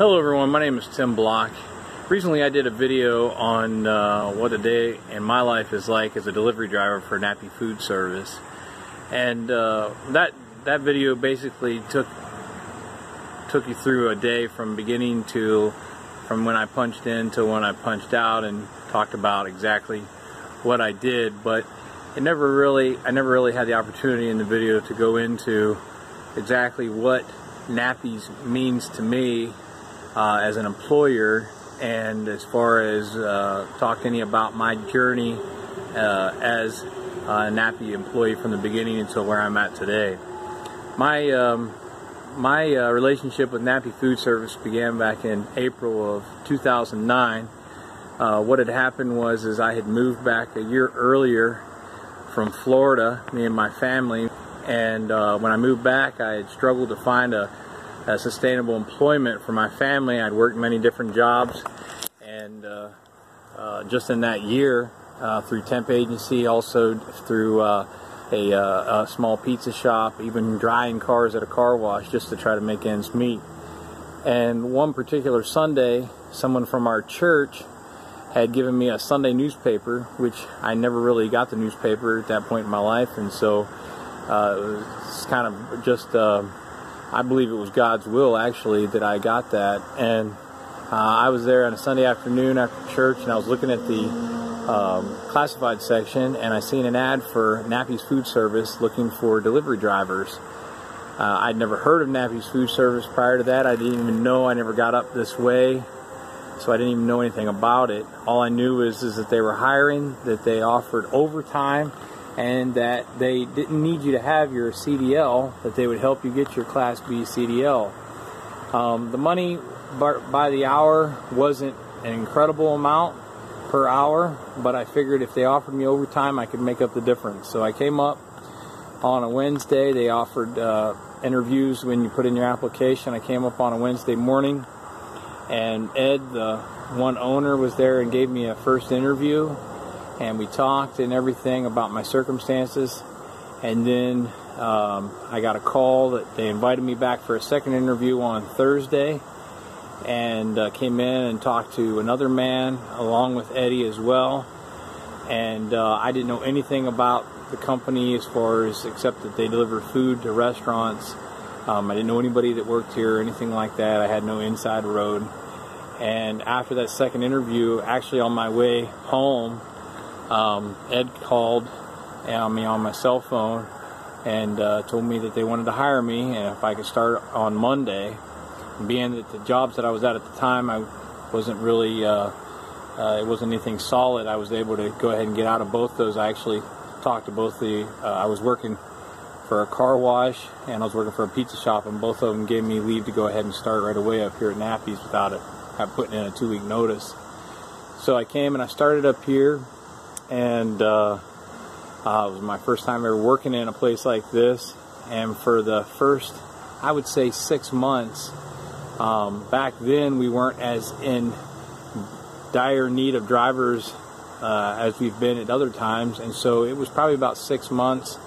Hello everyone, my name is Tim Block. Recently I did a video on what a day in my life is like as a delivery driver for Nappies Food Service. And that video basically took you through a day from beginning to from when I punched in to when I punched out, and talked about exactly what I did, but I never really had the opportunity in the video to go into exactly what Nappies means to me as an employer, and as far as talk to any about my journey as a Nappy employee from the beginning until where I'm at today. My relationship with Nappies Food Service began back in April of 2009. What had happened was I had moved back a year earlier from Florida, me and my family, and when I moved back I had struggled to find a sustainable employment for my family. I'd worked many different jobs, and just in that year, through temp agency, also through a small pizza shop, even drying cars at a car wash, just to try to make ends meet. And one particular Sunday, someone from our church had given me a Sunday newspaper, which I never really got the newspaper at that point in my life, and so it was kind of just I believe it was God's will, actually, that I got that. And I was there on a Sunday afternoon after church, and I was looking at the classified section, and I seen an ad for Nappies Food Service looking for delivery drivers. I'd never heard of Nappies Food Service prior to that. I didn't even know. I never got up this way, so I didn't even know anything about it. All I knew is that they were hiring, that they offered overtime, and that they didn't need you to have your CDL, that they would help you get your Class B CDL. The money by the hour wasn't an incredible amount per hour, but I figured if they offered me overtime, I could make up the difference. So I came up on a Wednesday. They offered interviews when you put in your application. I came up on a Wednesday morning, and Ed, the one owner, was there and gave me a first interview. And we talked and everything about my circumstances, and then I got a call that they invited me back for a second interview on Thursday, and came in and talked to another man along with Eddie as well. And I didn't know anything about the company as far as except that they deliver food to restaurants. I didn't know anybody that worked here or anything like that. I had no inside road. And after that second interview, actually on my way home, Ed called me on my cell phone and told me that they wanted to hire me, and if I could start on Monday. And being that the jobs that I was at the time, I wasn't really, it wasn't anything solid, I was able to go ahead and get out of both those. I actually talked to both I was working for a car wash and I was working for a pizza shop, and both of them gave me leave to go ahead and start right away up here at Nappies without putting in a 2-week notice. So I came and I started up here. And it was my first time ever working in a place like this. And for the first, I would say, 6 months, back then we weren't as in dire need of drivers as we've been at other times. And so it was probably about 6 months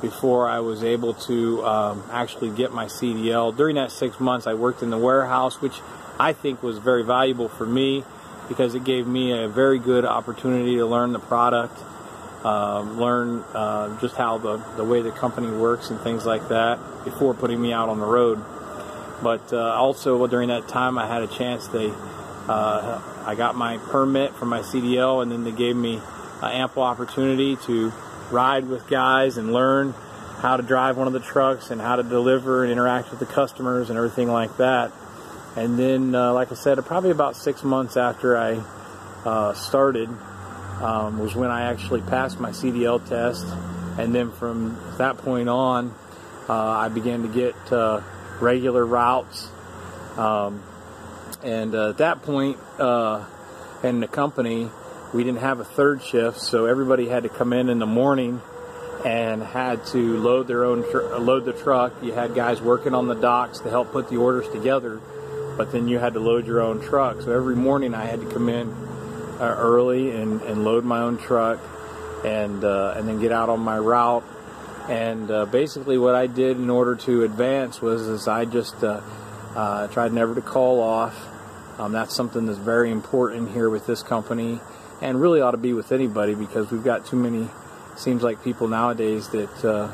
before I was able to actually get my CDL. During that 6 months, I worked in the warehouse, which I think was very valuable for me, because it gave me a very good opportunity to learn the product, learn just how the way the company works and things like that before putting me out on the road. But also during that time I had a chance, I got my permit for my CDL, and then they gave me ample opportunity to ride with guys and learn how to drive one of the trucks and how to deliver and interact with the customers and everything like that. And then, like I said, probably about 6 months after I started was when I actually passed my CDL test. And then from that point on, I began to get regular routes. And at that point in the company, we didn't have a third shift, so everybody had to come in the morning and had to load their own load the truck. You had guys working on the docks to help put the orders together, but then you had to load your own truck. So every morning I had to come in early and load my own truck, and then get out on my route. And basically what I did in order to advance was I just I tried never to call off. That's something that's very important here with this company, and really ought to be with anybody, because we've got too many, seems like, people nowadays that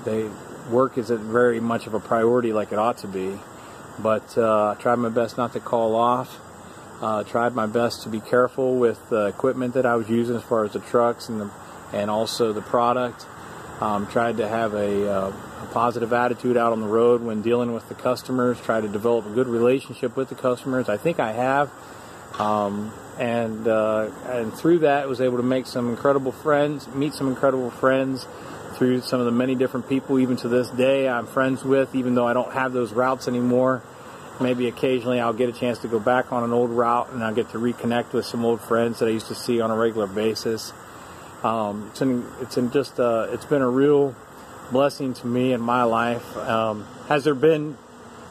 they work isn't very much of a priority like it ought to be. But I tried my best not to call off. Tried my best to be careful with the equipment that I was using as far as the trucks and also the product. Tried to have a positive attitude out on the road when dealing with the customers. Tried to develop a good relationship with the customers. I think I have. And through that, was able to make some incredible friends, meet some incredible friends through some of the many different people, even to this day, I'm friends with, even though I don't have those routes anymore. Maybe occasionally I'll get a chance to go back on an old route, and I'll get to reconnect with some old friends that I used to see on a regular basis. It's been a real blessing to me in my life. Has there been,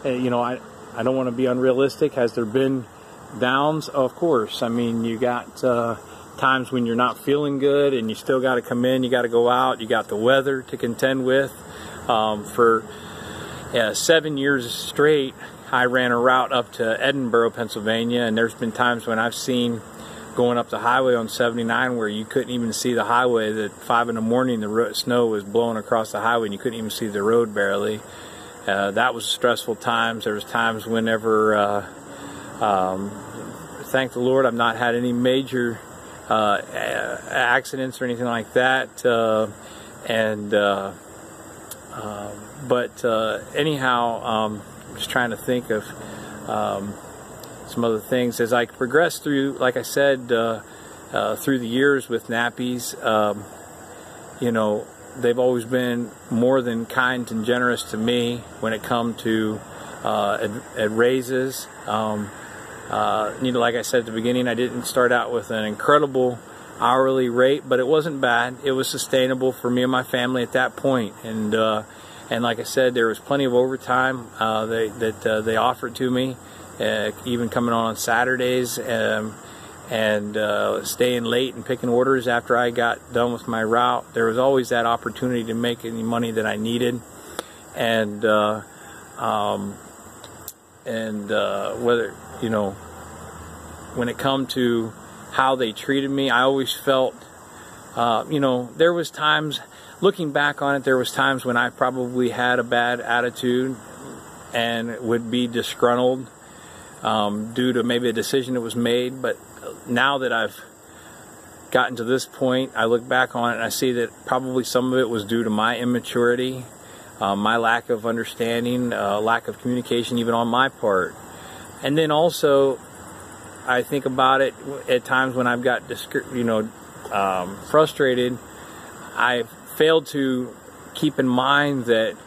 I don't want to be unrealistic. Has there been downs? Of course. I mean, you got times when you're not feeling good, and you still got to come in. You got to go out. You got the weather to contend with. For 7 years straight, I ran a route up to Edinburgh, Pennsylvania, and there's been times when I've seen going up the highway on 79 where you couldn't even see the highway. At 5 in the morning, the snow was blowing across the highway, and you couldn't even see the road barely. That was stressful times. There was times whenever, thank the Lord, I've not had any major accidents or anything like that. Anyhow, just trying to think of some other things as I progress through. Like I said, through the years with Nappies, they've always been more than kind and generous to me when it comes to raises. Like I said at the beginning, I didn't start out with an incredible hourly rate, but it wasn't bad. It was sustainable for me and my family at that point. And like I said, there was plenty of overtime that they offered to me, even coming on Saturdays and staying late and picking orders after I got done with my route. There was always that opportunity to make any money that I needed, and whether when it come to how they treated me, I always felt there was times. Looking back on it, there was times when I probably had a bad attitude and would be disgruntled due to maybe a decision that was made. But now that I've gotten to this point, I look back on it and I see that probably some of it was due to my immaturity, my lack of understanding, lack of communication even on my part. And then also, I think about it at times when I've got frustrated, I've failed to keep in mind that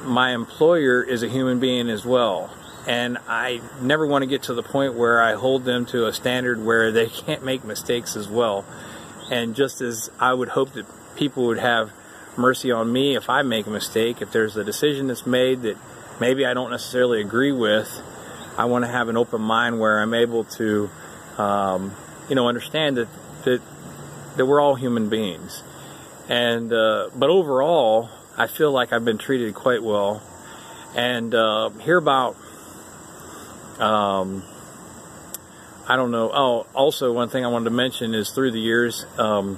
my employer is a human being as well, and I never want to get to the point where I hold them to a standard where they can't make mistakes as well. And just as I would hope that people would have mercy on me if I make a mistake, if there's a decision that's made that maybe I don't necessarily agree with, I want to have an open mind where I'm able to understand that we're all human beings. And but overall, I feel like I've been treated quite well. And hear about I don't know. Oh, also one thing I wanted to mention is through the years, my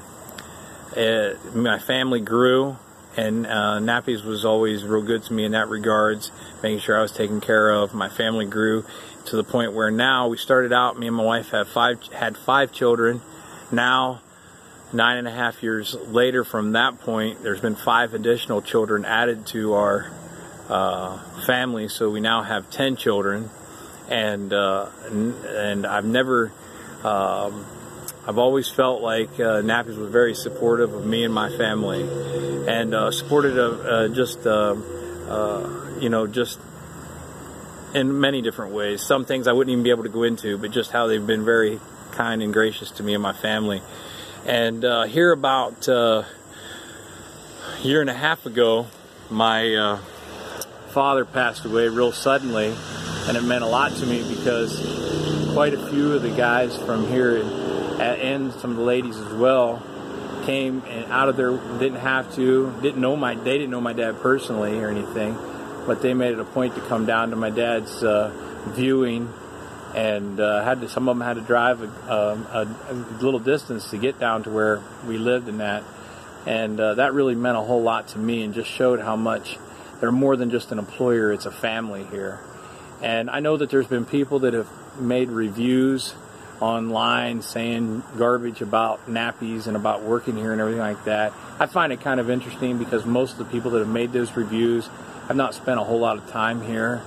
family grew, and Nappies was always real good to me in that regards, making sure I was taken care of. My family grew to the point where now we started out, me and my wife had five children. Now, 9.5 years later from that point, there's been 5 additional children added to our family, so we now have 10 children. And I've never, I've always felt like Nappies was very supportive of me and my family, and supported of just in many different ways. Some things I wouldn't even be able to go into, but just how they've been very kind and gracious to me and my family. And here about a year and a half ago, my father passed away real suddenly, and it meant a lot to me because quite a few of the guys from here and some of the ladies as well came and out of their, didn't have to, they didn't know my dad personally or anything, but they made it a point to come down to my dad's viewing, and some of them had to drive a little distance to get down to where we lived in that, and that really meant a whole lot to me, and just showed how much they're more than just an employer, it's a family here. And I know that there's been people that have made reviews online saying garbage about Nappies and about working here and everything like that. I find it kind of interesting because most of the people that have made those reviews have not spent a whole lot of time here,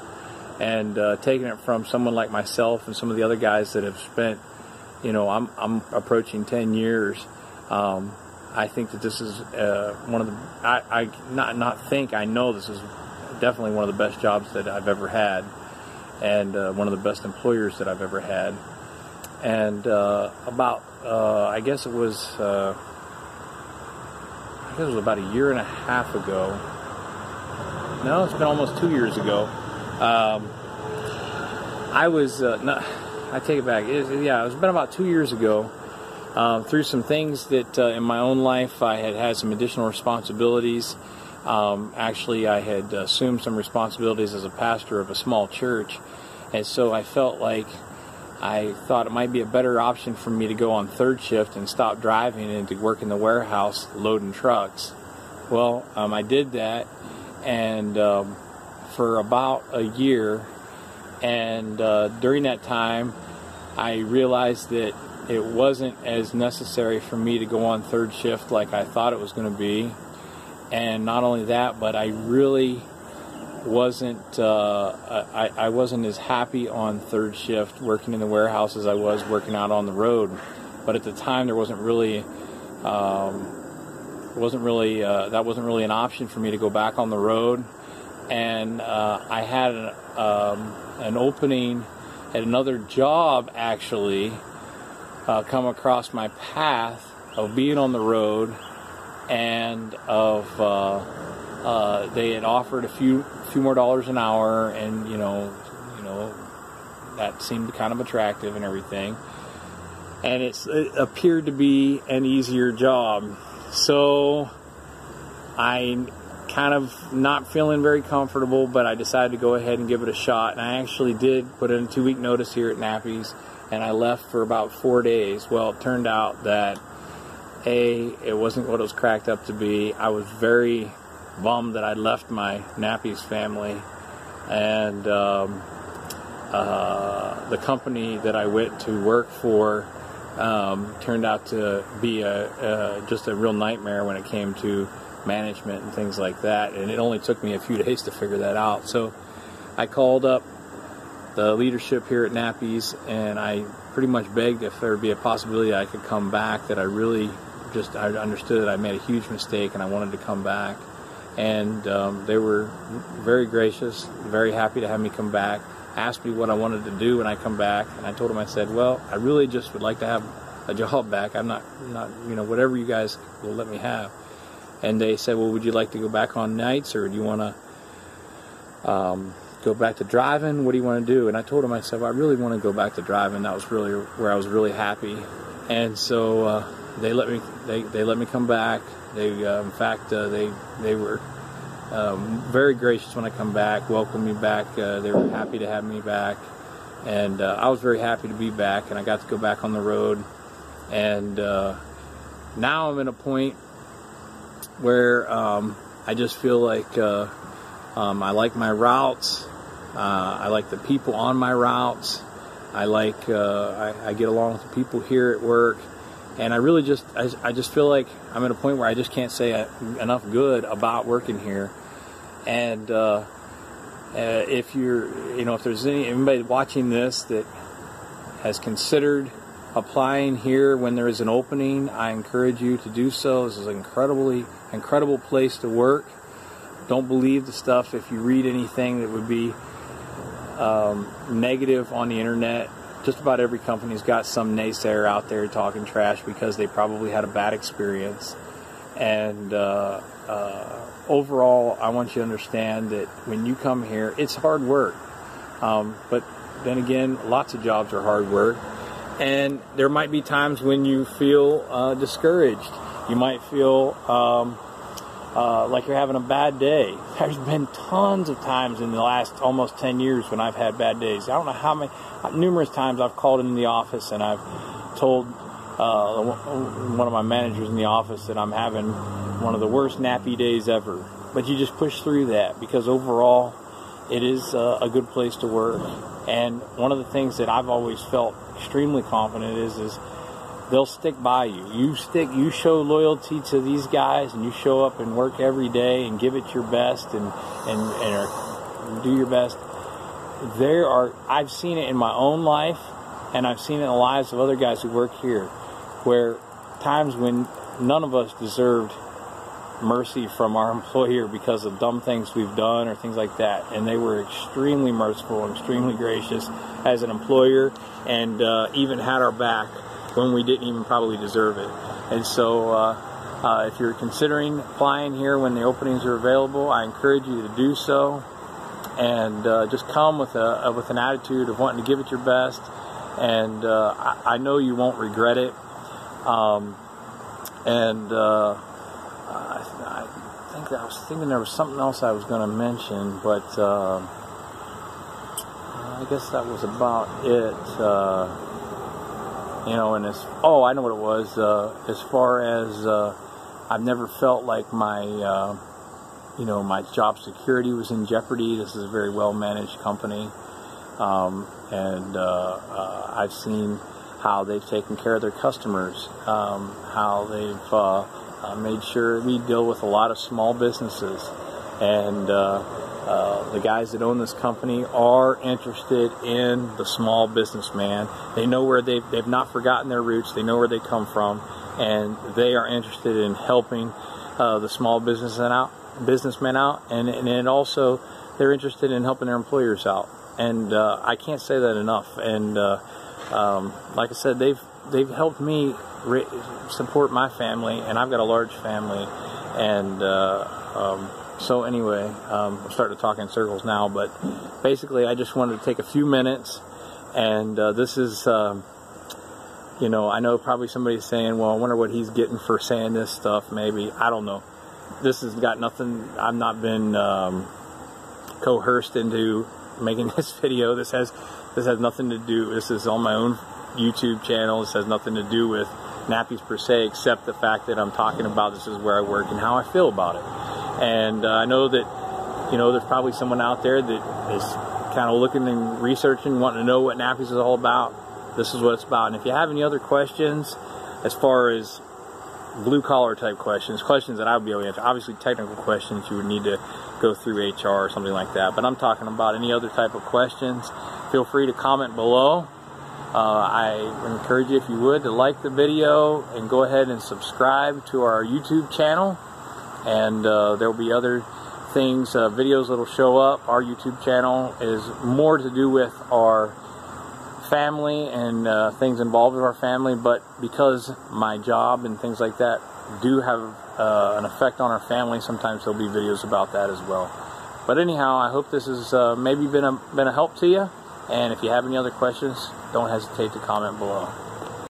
and taking it from someone like myself and some of the other guys that have spent, you know, I'm approaching 10 years. I think that this is one of the, I know this is definitely one of the best jobs that I've ever had, and one of the best employers that I've ever had. And I guess it was about a year and a half ago. No, it's been almost 2 years ago. I take it back. It's been about 2 years ago. Through some things that in my own life I had some additional responsibilities. Actually, I had assumed some responsibilities as a pastor of a small church, and so I felt like I thought it might be a better option for me to go on third shift and stop driving and to work in the warehouse loading trucks. Well, I did that, and for about a year, and during that time I realized that it wasn't as necessary for me to go on third shift like I thought it was going to be. And not only that, but I really wasn't I wasn't as happy on third shift working in the warehouse as I was working out on the road. But at the time there wasn't really that wasn't really an option for me to go back on the road. And I had an opening at another job actually come across my path of being on the road, and of they had offered a few more dollars an hour, and you know that seemed kind of attractive and everything, and it appeared to be an easier job. So I kind of not feeling very comfortable, but I decided to go ahead and give it a shot, and I actually did put in a 2-week notice here at Nappies, and I left for about 4 days. Well, it turned out that it wasn't what it was cracked up to be. I was very bummed that I left my Nappies family, and the company that I went to work for turned out to be just a real nightmare when it came to management and things like that, and it only took me a few days to figure that out. So I called up the leadership here at Nappies, and I pretty much begged if there would be a possibility I could come back, that I understood that I made a huge mistake and I wanted to come back. And they were very gracious, very happy to have me come back, asked me what I wanted to do when I come back, and I told them, I said, well, I really just would like to have a job back. I'm not whatever you guys will let me have. And they said, well, would you like to go back on nights, or do you want to go back to driving? What do you want to do? And I told them, I said, well, I really want to go back to driving. That was really where I was really happy. And so they let me come back. They in fact they were very gracious when I come back, welcomed me back. They were happy to have me back, and I was very happy to be back, and I got to go back on the road. And now I'm in a point where I just feel like I like my routes. I like the people on my routes. I get along with the people here at work, and I really just feel like I'm at a point where I just can't say enough good about working here. And if there's anybody watching this that has considered applying here when there is an opening, I encourage you to do so. This is an incredible place to work. Don't believe the stuff if you read anything that would be negative on the internet. Just about every company's got some naysayer out there talking trash because they probably had a bad experience. And overall, I want you to understand that when you come here, it's hard work. But then again, lots of jobs are hard work. And there might be times when you feel discouraged. You might feel like you're having a bad day. There's been tons of times in the last almost 10 years when I've had bad days. I don't know how many, numerous times I've called in the office and I've told one of my managers in the office that I'm having one of the worst nappy days ever. But you just push through that, because overall it is a good place to work. And one of the things that I've always felt extremely confident is they'll stick by you. You show loyalty to these guys, and you show up and work every day and give it your best and do your best. I've seen it in my own life, and I've seen it in the lives of other guys who work here, where times when none of us deserved mercy from our employer because of dumb things we've done or things like that, and they were extremely merciful and extremely gracious as an employer, and even had our back when we didn't even probably deserve it. And so if you're considering applying here when the openings are available, I encourage you to do so, and just come with an attitude of wanting to give it your best, and I know you won't regret it. I was thinking there was something else I was going to mention, but I guess that was about it. I know what it was. As far as I've never felt like my my job security was in jeopardy. This is a very well managed company, and I've seen how they've taken care of their customers, how they've made sure we deal with a lot of small businesses, and the guys that own this company are interested in the small businessman. They know where they've not forgotten their roots. They know where they come from, and they are interested in helping the small businessmen out, and also they're interested in helping their employers out. And I can't say that enough. And like I said, they've helped me support my family, and I've got a large family, and so anyway, I'm starting to talk in circles now, but basically I just wanted to take a few minutes, and this is I know probably somebody's saying, well, I wonder what he's getting for saying this stuff. Maybe, I don't know. This has got nothing, I've not been coerced into making this video. This has nothing to do, this is on my own YouTube channel. This has nothing to do with Nappies per se, except the fact that I'm talking about this is where I work and how I feel about it. And I know that there's probably someone out there that is kind of looking and researching, wanting to know what Nappies is all about. This is what it's about. And if you have any other questions, as far as blue collar type questions that I would be able to answer, obviously technical questions you would need to go through HR or something like that, but I'm talking about any other type of questions, feel free to comment below. I encourage you, if you would, to like the video and go ahead and subscribe to our YouTube channel, and there will be other things, videos that will show up. Our YouTube channel is more to do with our family and things involved with our family, but because my job and things like that do have an effect on our family, sometimes there'll be videos about that as well. But anyhow, I hope this has maybe been a help to you, and if you have any other questions, don't hesitate to comment below.